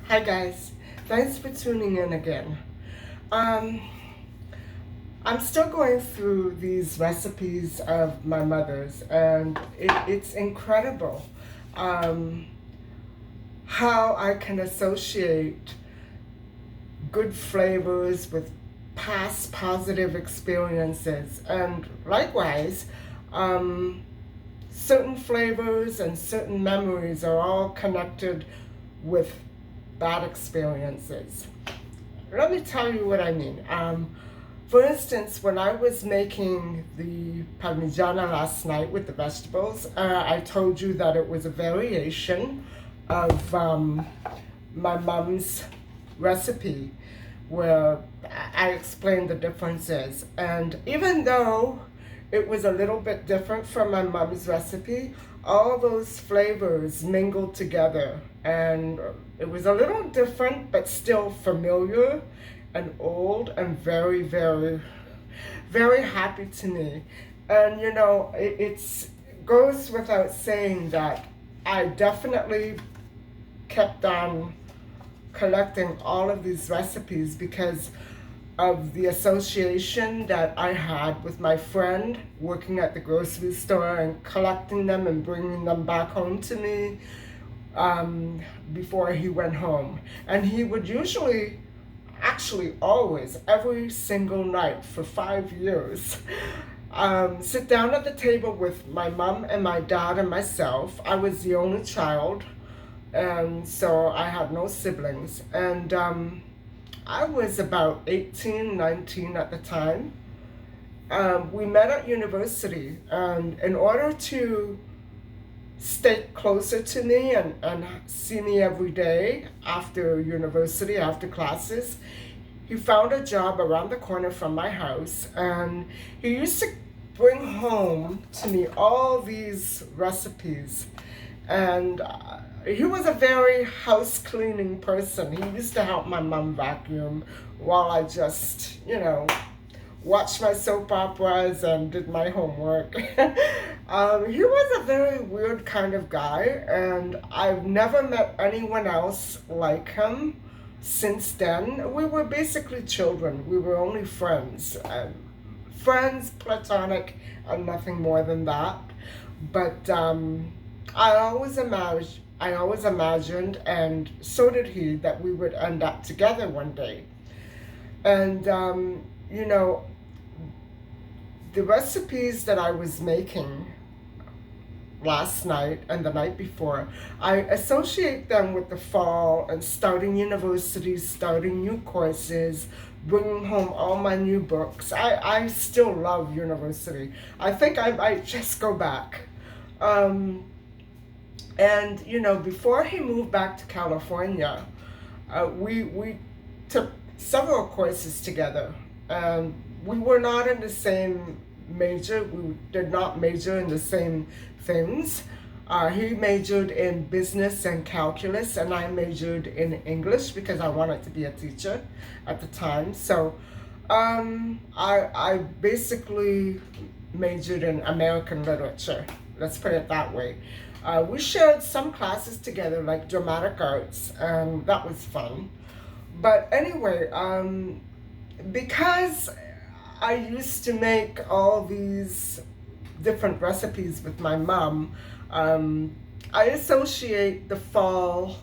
Hi guys, thanks for tuning in again. Um, I'm still going through these recipes of my mother's, and it's incredible um, how I can associate good flavors with past positive experiences, and likewise, um, certain flavors and certain memories are all connected with bad experiences. Let me tell you what I mean. For instance, when I was making the parmigiana last night with the vegetables, I told you that it was a variation of my mom's recipe where I explained the differences. And even though it was a little bit different from my mom's recipe, all those flavors mingled together. And it was a little different, but still familiar and old and very, very, very happy to me. And you know, it goes without saying that I definitely kept on collecting all of these recipes because of the association that I had with my friend working at the grocery store and collecting them and bringing them back home to me before he went home. And he would usually, actually always, every single night for 5 years, sit down at the table with my mom and my dad and myself. I was the only child, and so I had no siblings. And I was about 18, 19 at the time. We met at university, and in order to stay closer to me and see me every day after university, after classes, he found a job around the corner from my house, and he used to bring home to me all these recipes. And he was a very house cleaning person. He used to help my mom vacuum while I just, watched my soap operas and did my homework. He was a very weird kind of guy, and I've never met anyone else like him since then. We were basically children. We were only friends. Friends, platonic, and nothing more than that. But I always imagined, and so did he, that we would end up together one day. And the recipes that I was making last night and the night before, I associate them with the fall and starting university, starting new courses, bringing home all my new books. I still love university. I think I might just go back. And before he moved back to California, we took several courses together. We were not in the same major. We did not major in the same things. He majored in business and calculus, and I majored in English because I wanted to be a teacher at the time. So I basically majored in American literature. Let's put it that way. We shared some classes together, like dramatic arts, and that was fun. But anyway, because I used to make all these different recipes with my mom, I associate the fall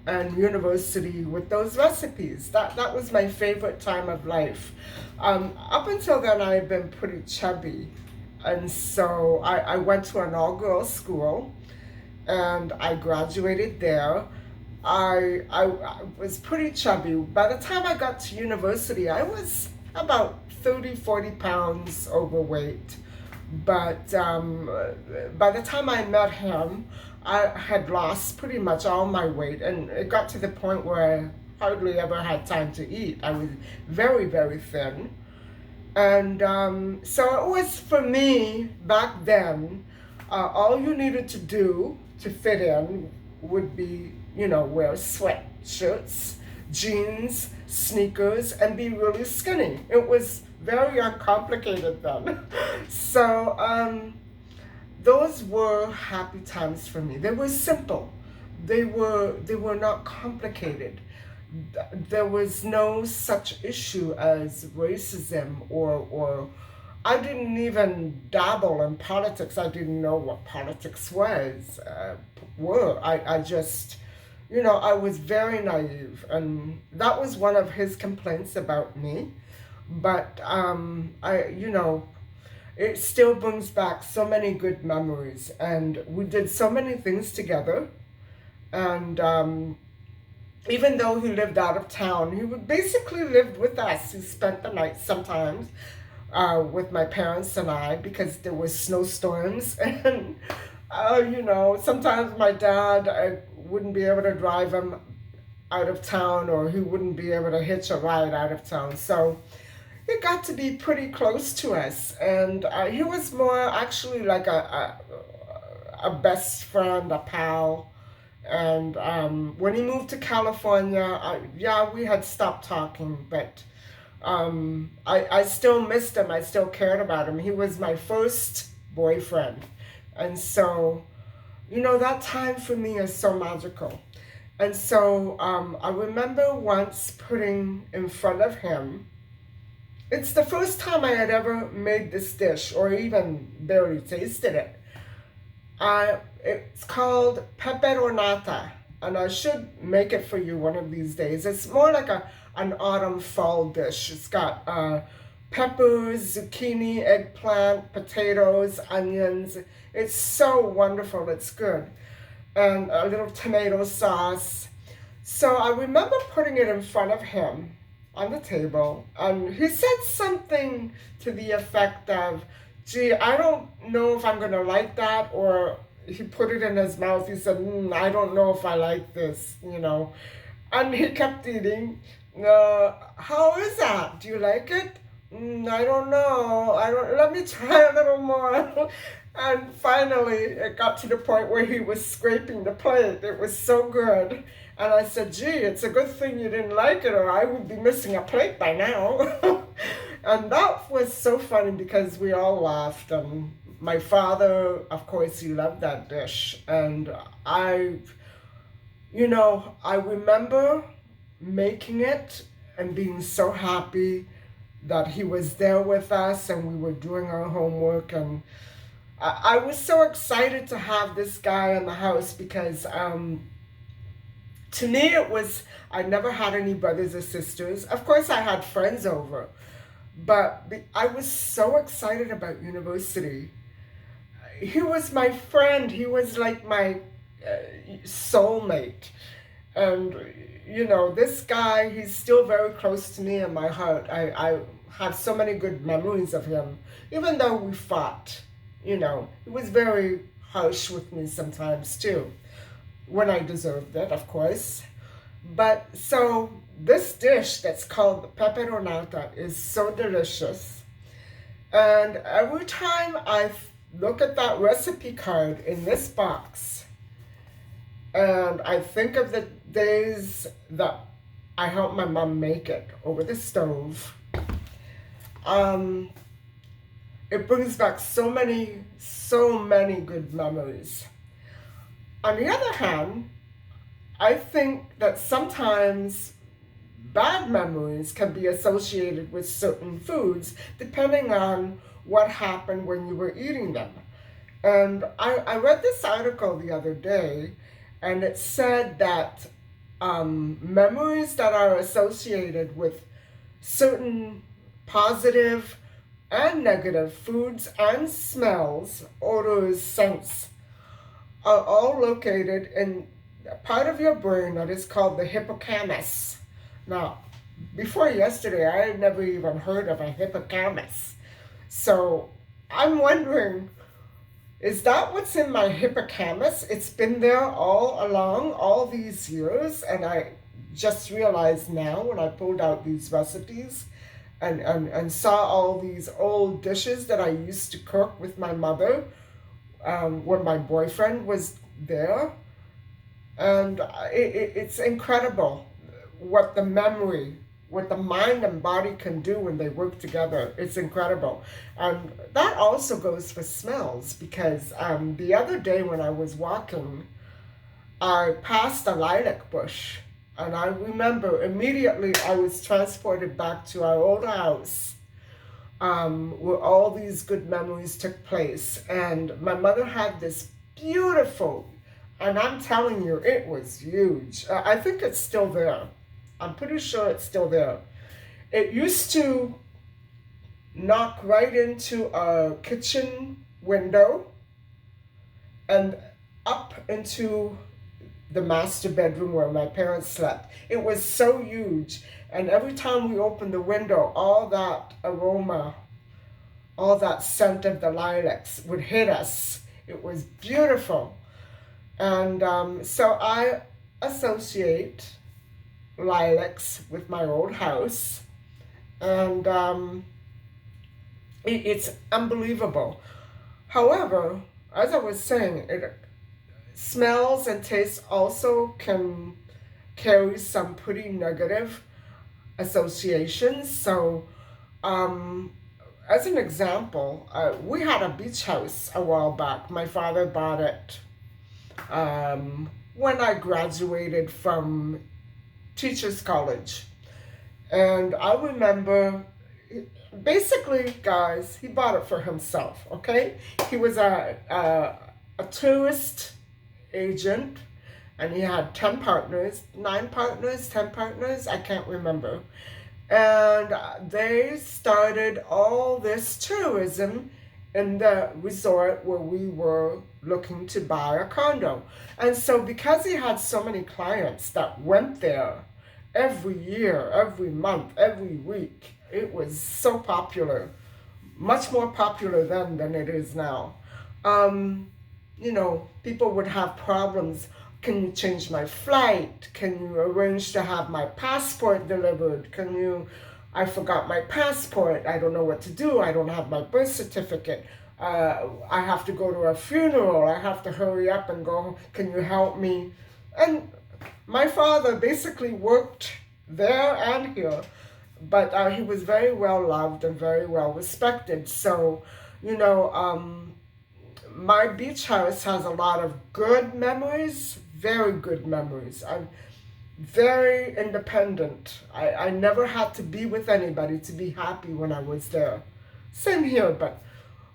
and university with those recipes. That was my favorite time of life. Up until then, I had been pretty chubby, and so I went to an all-girls school, and I graduated there. I was pretty chubby. By the time I got to university, I was about 30, 40 pounds overweight. But by the time I met him, I had lost pretty much all my weight, and it got to the point where I hardly ever had time to eat. I was very, very thin. And so it was, for me back then, all you needed to do to fit in would be, wear sweatshirts, jeans, sneakers, and be really skinny. It was very uncomplicated then. So those were happy times for me. They were simple, they were not complicated. There was no such issue as racism or I didn't even dabble in politics. I didn't know what politics were. I just, I was very naive, and that was one of his complaints about me. But it still brings back so many good memories, and we did so many things together. And even though he lived out of town, he would basically lived with us. He spent the night sometimes with my parents and I, because there were snowstorms. And sometimes my dad wouldn't be able to drive him out of town, or he wouldn't be able to hitch a ride out of town. So it got to be pretty close to us. And he was more actually like a best friend, a pal. And when he moved to California, we had stopped talking, but I still missed him. I still cared about him. He was my first boyfriend. And so, that time for me is so magical. And so I remember once putting in front of him, it's the first time I had ever made this dish or even barely tasted it. It's called peperonata, and I should make it for you one of these days. It's more like an autumn fall dish. It's got peppers, zucchini, eggplant, potatoes, onions. It's so wonderful. It's good. And a little tomato sauce. So I remember putting it in front of him on the table, and he said something to the effect of, gee, I don't know if I'm going to like that, or he put it in his mouth. He said, I don't know if I like this, And he kept eating. How is that? Do you like it? I don't know. Let me try a little more. And finally, it got to the point where he was scraping the plate. It was so good. And I said, gee, it's a good thing you didn't like it, or I would be missing a plate by now. And that was so funny because we all laughed. And my father, of course, he loved that dish. And I remember making it and being so happy that he was there with us and we were doing our homework. And I was so excited to have this guy in the house because to me it was, I never had any brothers or sisters. Of course I had friends over, but I was so excited about university. He was my friend. He was like my soulmate. And this guy, he's still very close to me in my heart. I have so many good memories of him, even though we fought. He was very harsh with me sometimes too, when I deserved it, of course. But so this dish that's called peperonata is so delicious. And every time I look at that recipe card in this box, and I think of the days that I helped my mom make it over the stove, it brings back so many good memories. On the other hand, I think that sometimes bad memories can be associated with certain foods depending on what happened when you were eating them. And I read this article the other day, and it said that memories that are associated with certain positive and negative foods and smells, odors, scents, are all located in a part of your brain that is called the hippocampus. Now, before yesterday, I had never even heard of a hippocampus. So I'm wondering, is that what's in my hippocampus? It's been there all along, all these years, and I just realized now when I pulled out these recipes and saw all these old dishes that I used to cook with my mother when my boyfriend was there. And it's incredible what the memory, what the mind and body can do when they work together. It's incredible. And that also goes for smells, because the other day when I was walking, I passed a lilac bush, and I remember immediately I was transported back to our old house, where all these good memories took place. And my mother had this beautiful, and I'm telling you, it was huge. I think it's still there. I'm pretty sure it's still there. It used to knock right into a kitchen window and up into the master bedroom where my parents slept. It was so huge. And every time we opened the window, all that aroma, all that scent of the lilacs would hit us. It was beautiful. And so I associate lilacs with my old house. And it's unbelievable. However, as I was saying, smells and tastes also can carry some pretty negative associations. So, as an example, we had a beach house a while back. My father bought it when I graduated from Teachers College. And I remember, basically, guys, he bought it for himself, okay? He was a tourist agent, and he had 10 partners, 9 partners, 10 partners, I can't remember. And they started all this tourism in the resort where we were looking to buy a condo. And so because he had so many clients that went there every year, every month, every week, it was so popular, much more popular then than it is now. You know, people would have problems. Can you change my flight? Can you arrange to have my passport delivered? I forgot my passport. I don't know what to do. I don't have my birth certificate. I have to go to a funeral. I have to hurry up and go. Can you help me? And my father basically worked there and here, but he was very well loved and very well respected. So, you know, my beach house has a lot of good memories, very good memories. I'm very independent. I never had to be with anybody to be happy when I was there. Same here, but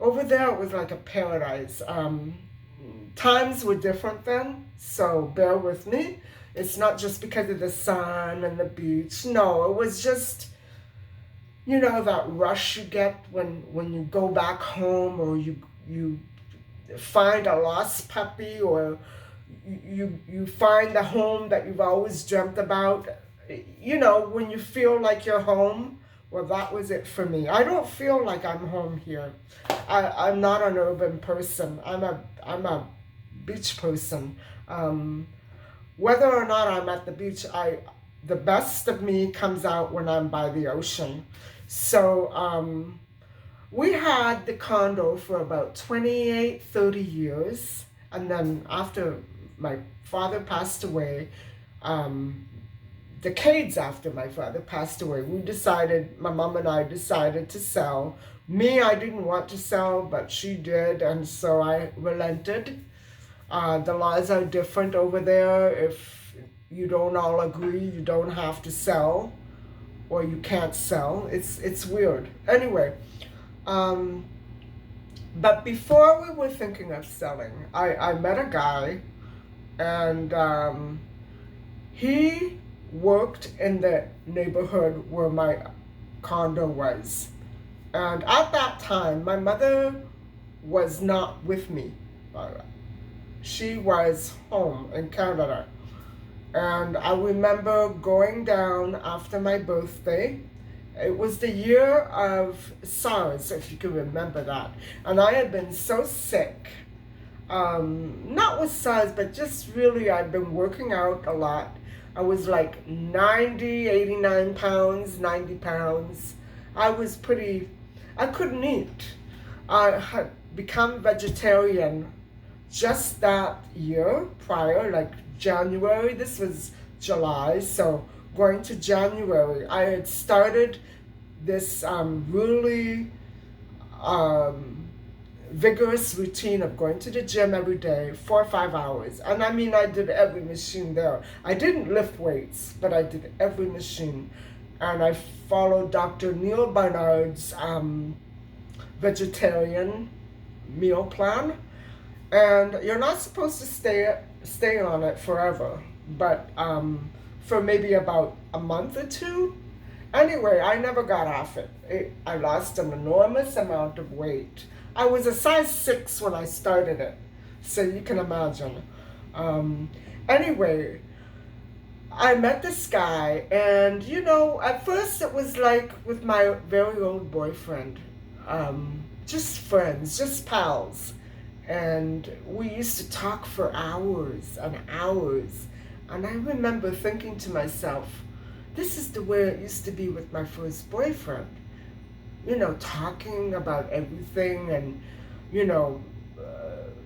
over there it was like a paradise. Times were different then, so bear with me. It's not just because of the sun and the beach. No, it was just, you know, that rush you get when you go back home, or you find a lost puppy, or you find the home that you've always dreamt about. You know, when you feel like you're home. Well, that was it for me. I don't feel like I'm home here. I'm not an urban person. I'm a beach person. Whether or not I'm at the beach, the best of me comes out when I'm by the ocean. So we had the condo for about 28, 30 years. And then after my father passed away, decades after my father passed away, my mom and I decided to sell. Me, I didn't want to sell, but she did, and so I relented. The laws are different over there. If you don't all agree, you don't have to sell, or you can't sell. It's weird. Anyway, but before we were thinking of selling, I met a guy, and he worked in the neighborhood where my condo was. And at that time, my mother was not with me. She was home in Canada. And I remember going down after my birthday. It was the year of SARS, if you can remember that. And I had been so sick. Not with SARS, but just really I'd been working out a lot. I was like 90, 89 pounds, 90 pounds. I couldn't eat. I had become vegetarian just that year prior, like January. This was July, so going to January, I had started this really vigorous routine of going to the gym every day, 4 or 5 hours. And I mean, I did every machine there. I didn't lift weights, but I did every machine. And I followed Dr. Neil Barnard's vegetarian meal plan. And you're not supposed to stay on it forever, but for maybe about a month or two. Anyway, I never got off it. I lost an enormous amount of weight. I was a size 6 when I started it, so you can imagine. Anyway, I met this guy, and you know, at first it was like with my very old boyfriend, just friends, just pals. And we used to talk for hours and hours. And I remember thinking to myself, this is the way it used to be with my first boyfriend. You know, talking about everything and, you know,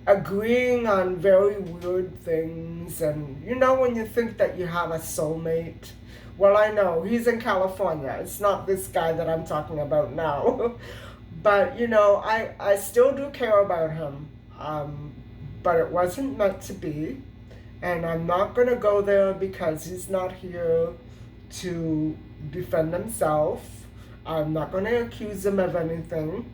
agreeing on very weird things. And, you know, when you think that you have a soulmate. Well, I know, he's in California. It's not this guy that I'm talking about now. But, you know, I still do care about him. But it wasn't meant to be, and I'm not going to go there because he's not here to defend himself. I'm not going to accuse him of anything.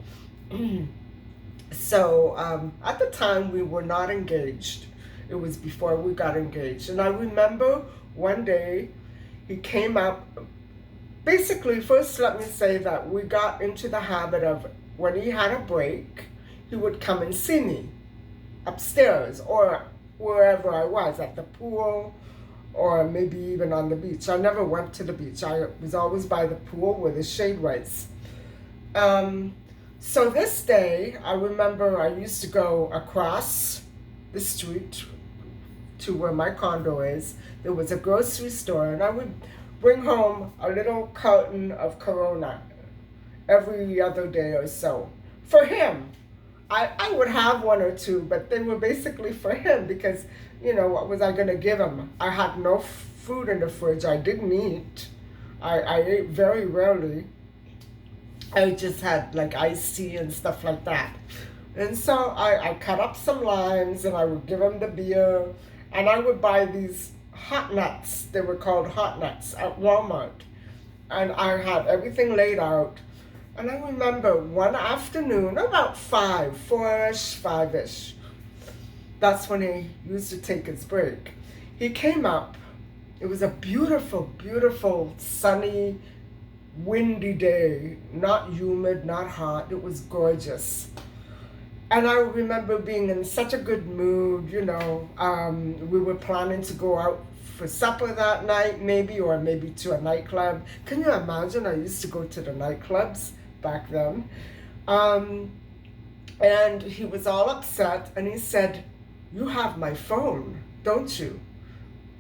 So at the time we were not engaged. It was before we got engaged. And I remember one day he came up. Basically, first let me say that we got into the habit of when he had a break, he would come and see me upstairs or wherever I was, at the pool or maybe even on the beach. I never went to the beach. I was always by the pool where the shade was. So this day, I remember I used to go across the street to where my condo is. There was a grocery store, and I would bring home a little carton of Corona every other day or so for him. I would have one or two, but they were basically for him because, you know, what was I going to give him? I had no food in the fridge. I didn't eat. I ate very rarely. I just had like iced tea and stuff like that. And so I cut up some limes and I would give him the beer. And I would buy these hot nuts. They were called hot nuts at Walmart. And I had everything laid out. And I remember one afternoon, about 5-ish, that's when he used to take his break. He came up. It was a beautiful, beautiful, sunny, windy day. Not humid, not hot. It was gorgeous. And I remember being in such a good mood, you know. We were planning to go out for supper that night, maybe, or maybe to a nightclub. Can you imagine? I used to go to the nightclubs back then. And he was all upset, and he said, "You have my phone, don't you?"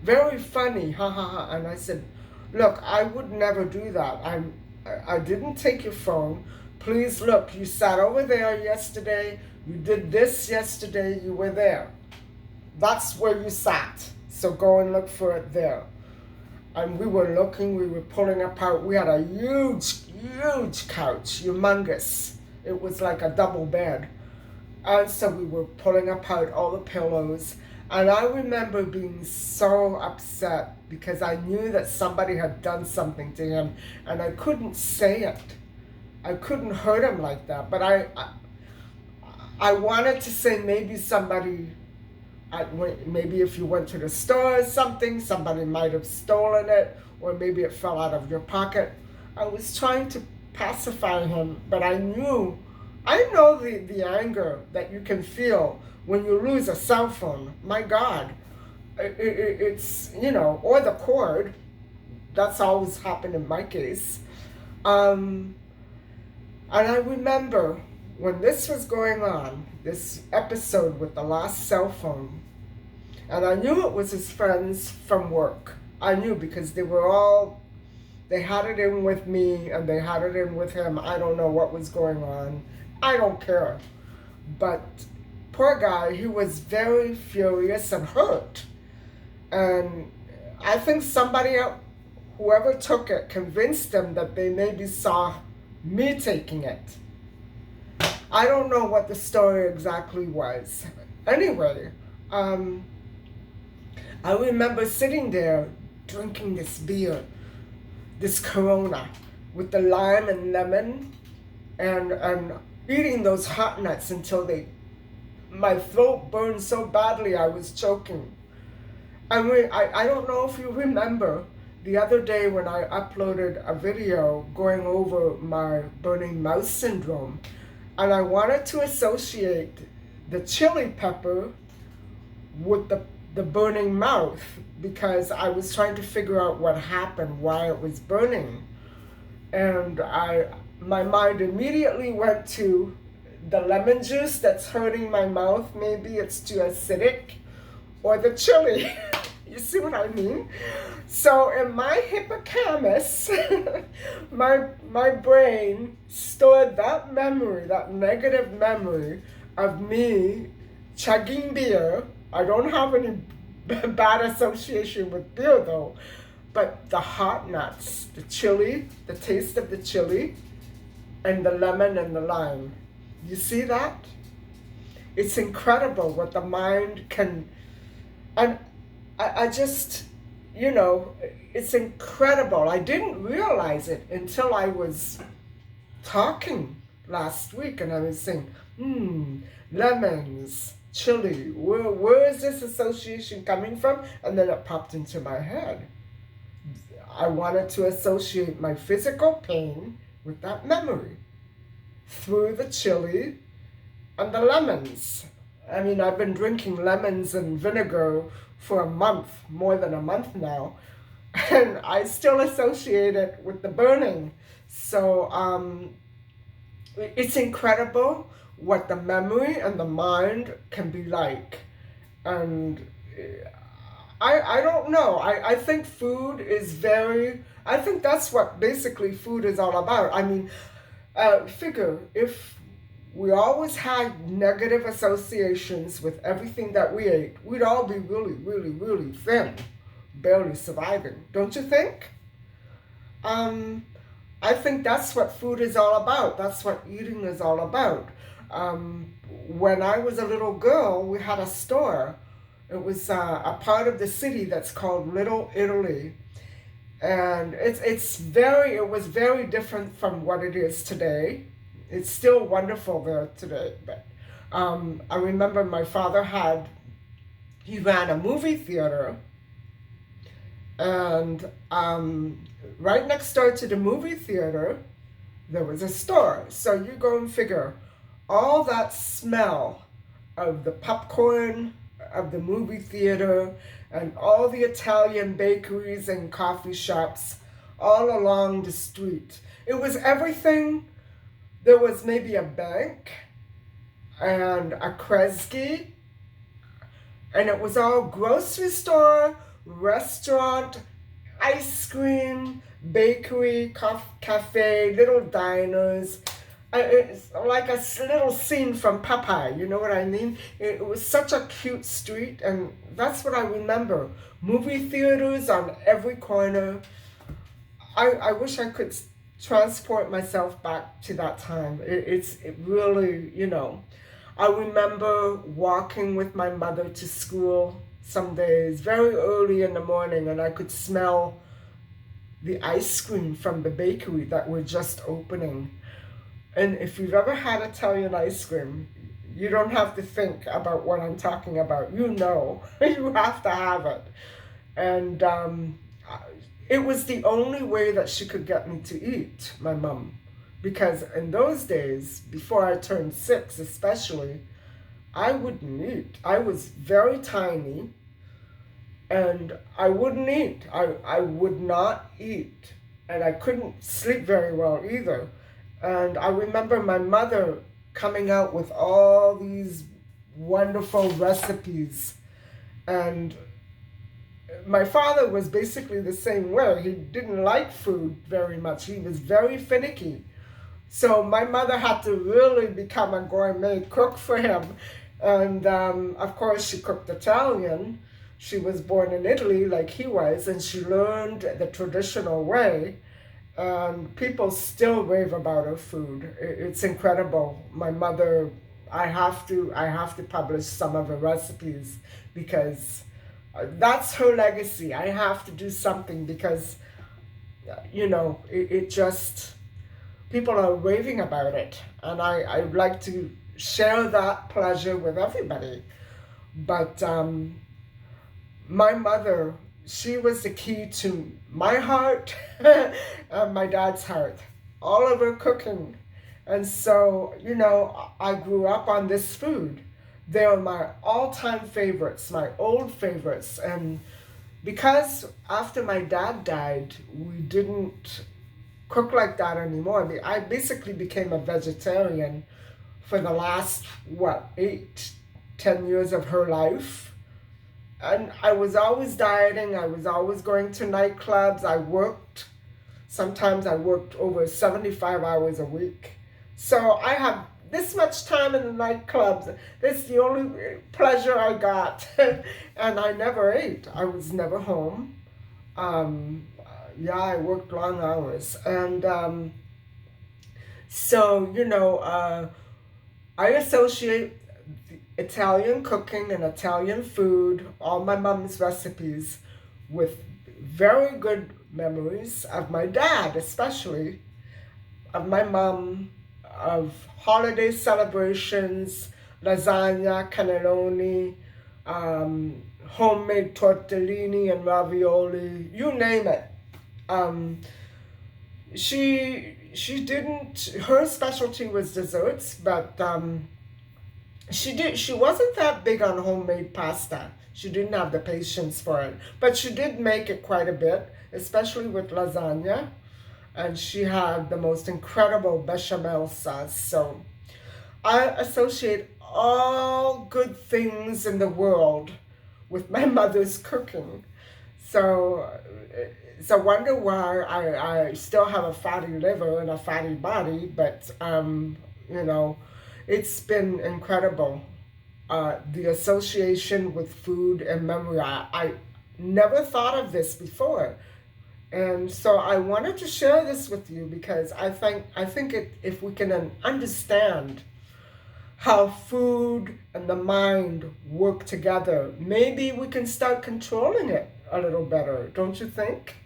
Very funny, ha ha ha. And I said, "Look, I would never do that. I didn't take your phone. Please look, you sat over there yesterday, you did this yesterday, you were there. That's where you sat. So go and look for it there." And we were looking, we were pulling apart. We had a huge couch, humongous. It was like a double bed. And so we were pulling apart all the pillows. And I remember being so upset because I knew that somebody had done something to him and I couldn't say it. I couldn't hurt him like that. But I wanted to say maybe somebody, maybe if you went to the store or something, somebody might have stolen it, or maybe it fell out of your pocket. I was trying to pacify him, but I know the anger that you can feel when you lose a cell phone. My God, it's, you know, or the cord. That's always happened in my case. And I remember when this was going on, this episode with the lost cell phone, and I knew it was his friends from work. I knew because they had it in with me and they had it in with him. I don't know what was going on. I don't care. But poor guy, he was very furious and hurt. And I think whoever took it, convinced them that they maybe saw me taking it. I don't know what the story exactly was. Anyway, I remember sitting there drinking this beer, this Corona, with the lime and lemon, and eating those hot nuts until my throat burned so badly I was choking. I don't know if you remember the other day when I uploaded a video going over my burning mouth syndrome, and I wanted to associate the chili pepper with the burning mouth because I was trying to figure out what happened, why it was burning. And my mind immediately went to the lemon juice that's hurting my mouth. Maybe it's too acidic, or the chili. You see what I mean? So in my hippocampus, my brain stored that memory, that negative memory of me chugging beer. I don't have any bad association with beer though, but the hot nuts, the chili, the taste of the chili, and the lemon and the lime. You see that? It's incredible what the mind can, and I just, it's incredible. I didn't realize it until I was talking last week and I was saying, lemons, chili, where is this association coming from? And then it popped into my head. I wanted to associate my physical pain with that memory through the chili and the lemons. I mean, I've been drinking lemons and vinegar for a month, more than a month now, and I still associate it with the burning. So it's incredible what the memory and the mind can be like. And I don't know. I think food is I think that's what basically food is all about. I mean, figure if we always had negative associations with everything that we ate, we'd all be really, really, really thin, barely surviving. Don't you think? I think that's what food is all about. That's what eating is all about. When I was a little girl, we had a store. It was a part of the city that's called Little Italy. And it was very different from what it is today. It's still wonderful there today, but I remember my father he ran a movie theater, and right next door to the movie theater, there was a store. So you go and figure, all that smell of the popcorn, of the movie theater, and all the Italian bakeries and coffee shops all along the street. It was everything. There was maybe a bank and a Kresge, and it was all grocery store, restaurant, ice cream, bakery, cafe, little diners. It's like a little scene from Popeye, you know what I mean? It was such a cute street, and that's what I remember. Movie theaters on every corner. I wish I could transport myself back to that time. It really, I remember walking with my mother to school some days, very early in the morning, and I could smell the ice cream from the bakery that were just opening. And if you've ever had Italian ice cream, you don't have to think about what I'm talking about. You know, you have to have it. And it was the only way that she could get me to eat, my mom. Because in those days, before I turned 6 especially, I wouldn't eat. I was very tiny, and I wouldn't eat. I would not eat. And I couldn't sleep very well either. And I remember my mother coming out with all these wonderful recipes. And my father was basically the same way. He didn't like food very much. He was very finicky. So my mother had to really become a gourmet cook for him. And of course, she cooked Italian. She was born in Italy like he was, and she learned the traditional way. and people still rave about her food. It's incredible. My mother, I have to publish some of her recipes because that's her legacy. I have to do something because it just people are raving about it, and I'd like to share that pleasure with everybody. But my mother, she was the key to my heart and my dad's heart. All of her cooking. And so, I grew up on this food. They are my all-time favorites, my old favorites. And because after my dad died, we didn't cook like that anymore. I basically became a vegetarian for the last, 8, 10 years of her life. And I was always dieting. I was always going to nightclubs. Sometimes I worked over 75 hours a week. So I have this much time in the nightclubs. That's the only pleasure I got. And I never ate. I was never home. I worked long hours. And I associate Italian cooking and Italian food, all my mom's recipes, with very good memories of my dad, especially of my mom, of holiday celebrations, lasagna, cannelloni, homemade tortellini and ravioli, you name it. She didn't, her specialty was desserts, but she wasn't that big on homemade pasta. She didn't have the patience for it, but she did make it quite a bit, especially with lasagna. And she had the most incredible bechamel sauce. So I associate all good things in the world with my mother's cooking. So it's a wonder why I still have a fatty liver and a fatty body, but it's been incredible. The association with food and memory. I never thought of this before. And so I wanted to share this with you because I think if we can understand how food and the mind work together, maybe we can start controlling it a little better, don't you think?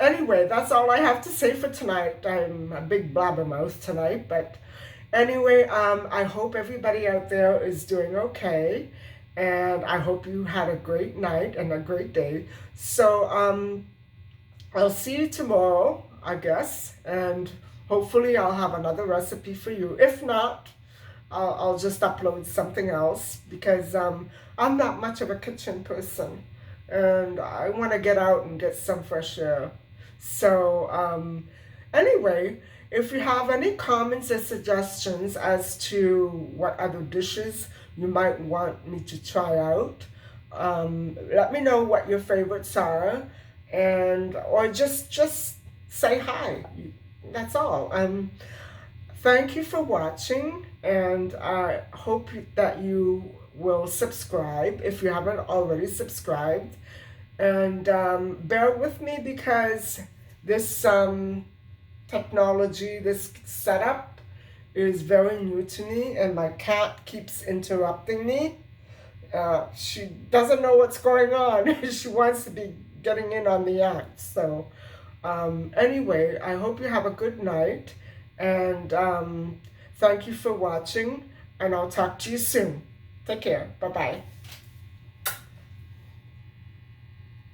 Anyway, that's all I have to say for tonight. I'm a big blabbermouth tonight, but anyway, I hope everybody out there is doing okay, and I hope you had a great night and a great day. So I'll see you tomorrow, I guess, and hopefully I'll have another recipe for you. If not, I'll just upload something else because I'm not much of a kitchen person, and I want to get out and get some fresh air. So anyway, if you have any comments or suggestions as to what other dishes you might want me to try out, let me know what your favorites are, or just say hi. That's all. Thank you for watching, and I hope that you will subscribe if you haven't already subscribed, and bear with me because this technology, this setup is very new to me, and my cat keeps interrupting me. She doesn't know what's going on. She wants to be getting in on the act. So anyway, I hope you have a good night, and thank you for watching, and I'll talk to you soon. Take care. Bye-bye.